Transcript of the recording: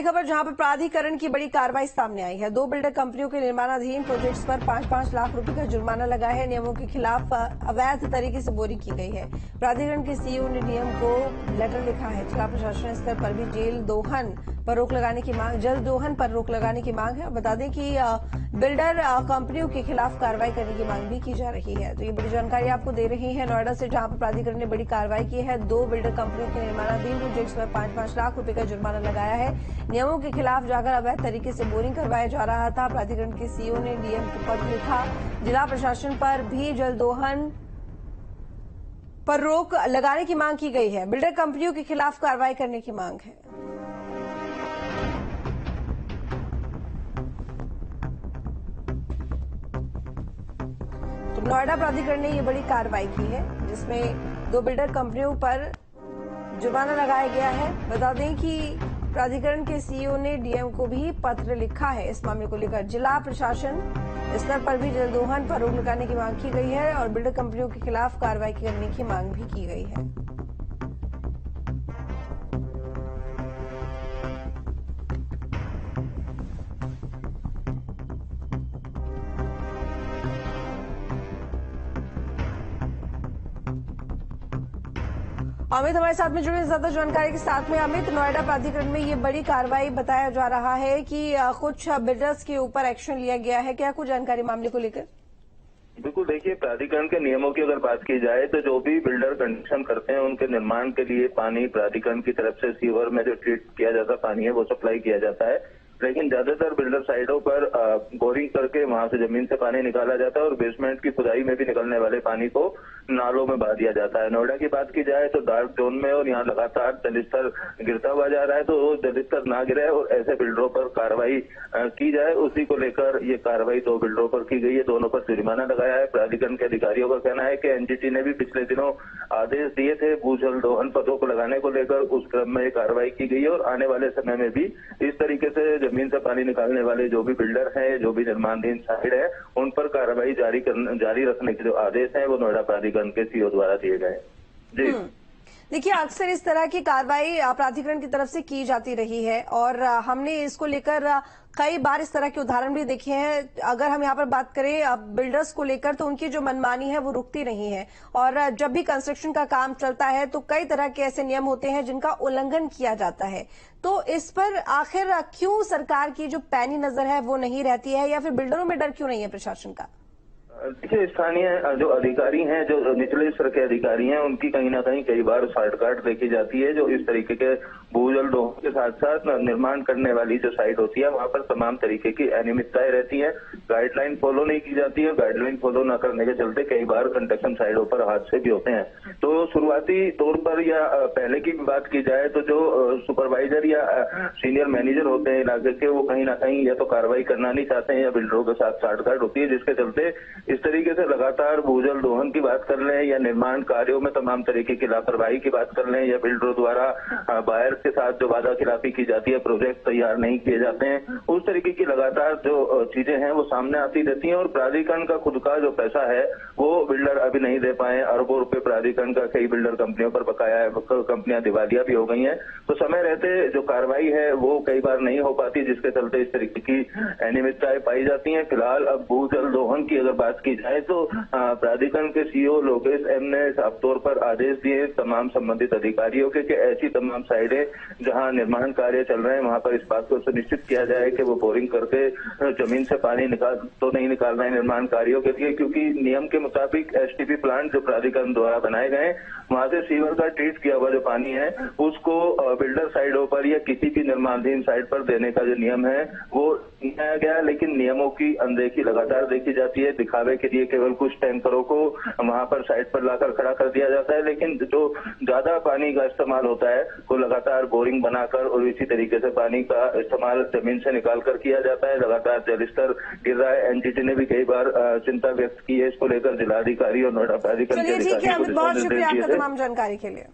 खबर जहां पर प्राधिकरण की बड़ी कार्रवाई सामने आई है। 2 बिल्डर कंपनियों के निर्माणाधीन प्रोजेक्ट्स पर 5-5 लाख रुपए का जुर्माना लगा है। नियमों के खिलाफ अवैध तरीके से बोरिंग की गई है। प्राधिकरण के सीईओ ने डीएम को लेटर लिखा है। जिला प्रशासन स्तर पर भी जल्द दोहन पर रोक लगाने की मांग है। बता दें कि बिल्डर कंपनियों के खिलाफ कार्रवाई करने की मांग भी की जा रही है। तो ये बड़ी जानकारी आपको दे रही है नोएडा से, जहां पर प्राधिकरण ने बड़ी कार्रवाई की है। 2 बिल्डर कंपनियों के निर्माणाधीन प्रोजेक्ट्स पर 5-5 लाख रुपए का जुर्माना लगाया है। नियमों के खिलाफ जाकर अवैध तरीके से बोरिंग करवाया जा रहा था। प्राधिकरण के सीईओ ने डीएम को पत्र लिखा। जिला प्रशासन पर भी जल्द दोहन पर रोक लगाने की मांग की गई है। बिल्डर कंपनियों के खिलाफ कार्रवाई करने की मांग है। तो नोएडा प्राधिकरण ने ये बड़ी कार्रवाई की है, जिसमें 2 बिल्डर कंपनियों पर जुर्माना लगाया गया है। बता दें कि प्राधिकरण के सीईओ ने डीएम को भी पत्र लिखा है इस मामले को लेकर। जिला प्रशासन स्तर पर भी जल्द दोहन पर रोक लगाने की मांग की गई है और बिल्डर कंपनियों के खिलाफ कार्रवाई करने की मांग भी की गई है। अमित हमारे साथ में जुड़े ज्यादा जानकारी के साथ में। अमित, नोएडा प्राधिकरण में ये बड़ी कार्रवाई बताया जा रहा है कि कुछ बिल्डर्स के ऊपर एक्शन लिया गया है। क्या कुछ जानकारी मामले को लेकर? बिल्कुल, देखिए, प्राधिकरण के नियमों की अगर बात की जाए तो जो भी बिल्डर कंस्ट्रक्शन करते हैं उनके निर्माण के लिए पानी प्राधिकरण की तरफ से सीवर में जो ट्रीट किया जाता पानी है वो सप्लाई किया जाता है। लेकिन ज्यादातर बिल्डर साइडों पर बोरिंग करके वहां से जमीन से पानी निकाला जाता है और बेसमेंट की खुदाई में भी निकलने वाले पानी को नालों में बहा दिया जाता है। नोएडा की बात की जाए तो डार्क जोन में और यहाँ लगातार जलस्तर गिरता हुआ जा रहा है, तो जलस्तर ना गिरे और ऐसे बिल्डरों पर कार्रवाई की जाए, उसी को लेकर ये कार्रवाई 2 बिल्डरों पर की गई है। दोनों पर जुर्माना लगाया है। प्राधिकरण के अधिकारियों का कहना है कि एनजीटी ने भी पिछले दिनों आदेश दिए थे भूजल दोहन पदों को लगाने को लेकर, उस क्रम में ये कार्रवाई की गई है और आने वाले समय में भी इस तरीके से जमीन से पानी निकालने वाले जो भी बिल्डर हैं, जो भी निर्माणाधीन साइड है, उन पर कार्रवाई जारी रखने के जो आदेश हैं वो नोएडा प्राधिकरण के सीईओ द्वारा दिए गए। जी देखिए, अक्सर इस तरह की कार्रवाई प्राधिकरण की तरफ से की जाती रही है और हमने इसको लेकर कई बार इस तरह के उदाहरण भी देखे हैं। अगर हम यहाँ पर बात करें बिल्डर्स को लेकर तो उनकी जो मनमानी है वो रुकती नहीं है और जब भी कंस्ट्रक्शन का काम चलता है तो कई तरह के ऐसे नियम होते हैं जिनका उल्लंघन किया जाता है। तो इस पर आखिर क्यों सरकार की जो पैनी नजर है वो नहीं रहती है, या फिर बिल्डरों में डर क्यों नहीं है प्रशासन का? देखिए, स्थानीय जो अधिकारी हैं, जो निचले स्तर के अधिकारी हैं, उनकी कहीं ना कहीं कई बार शॉर्टकट देखी जाती है। जो इस तरीके के भूजल दोहन के साथ साथ निर्माण करने वाली जो साइट होती है वहां पर तमाम तरीके की अनियमितताएं रहती हैं। गाइडलाइन फॉलो नहीं की जाती है। गाइडलाइन फॉलो न करने के चलते कई बार कंस्ट्रक्शन साइटों पर हादसे भी होते हैं। तो शुरुआती तौर पर या पहले की बात की जाए तो जो सुपरवाइजर या सीनियर मैनेजर होते हैं इलाके के, वो कहीं ना कहीं या तो कार्रवाई करना नहीं चाहते हैं या बिल्डरों के साथ शॉर्टकट होती है, जिसके चलते इस तरीके से लगातार भूजल दोहन की बात कर लें या निर्माण कार्यों में तमाम तरीके की लापरवाही की बात कर लें या बिल्डरों द्वारा बायर के साथ जो वादा खिलाफी की जाती है, प्रोजेक्ट तैयार नहीं किए जाते हैं, उस तरीके की लगातार जो चीजें हैं वो सामने आती रहती हैं। और प्राधिकरण का खुद का जो पैसा है वो बिल्डर अभी नहीं दे पाए। अरबों रुपए प्राधिकरण का कई बिल्डर कंपनियों पर बकाया है, कंपनियां दिवालिया भी हो गई हैं। तो समय रहते जो कार्रवाई है वो कई बार नहीं हो पाती, जिसके चलते इस तरीके की अनियमितताएं पाई जाती हैं। फिलहाल अब भूजल दोहन की अगर बात की जाए तो प्राधिकरण के सीईओ लोकेश एम ने साफ तौर पर आदेश दिए तमाम संबंधित अधिकारियों के कि ऐसी तमाम साइडें जहां निर्माण कार्य चल रहे हैं वहां पर इस बात को सुनिश्चित किया जाए कि वो बोरिंग करके जमीन से पानी नहीं निकाल रहे हैं निर्माण कार्यों के लिए, क्योंकि नियम के मुताबिक एसटीपी प्लांट जो प्राधिकरण द्वारा बनाए गए वहां से सीवर का ट्रीट किया हुआ जो पानी है उसको बिल्डर साइडों पर या किसी भी निर्माणाधीन साइड पर देने का जो नियम है वो बनाया गया। लेकिन नियमों की अनदेखी लगातार देखी जाती है। दिखावे के लिए केवल कुछ टैंकरों को वहां पर साइड पर लाकर खड़ा कर दिया जाता है, लेकिन जो ज्यादा पानी का इस्तेमाल होता है वो लगातार बोरिंग बनाकर और इसी तरीके से पानी का इस्तेमाल जमीन से निकाल कर किया जाता है। लगातार जलस्तर गिर रहा है। एनजीटी ने भी कई बार चिंता व्यक्त की है इसको लेकर। जिलाधिकारी और नोएडा प्राधिकरण के अधिकारियों को बहुत शुक्रिया आपका तमाम जानकारी के लिए।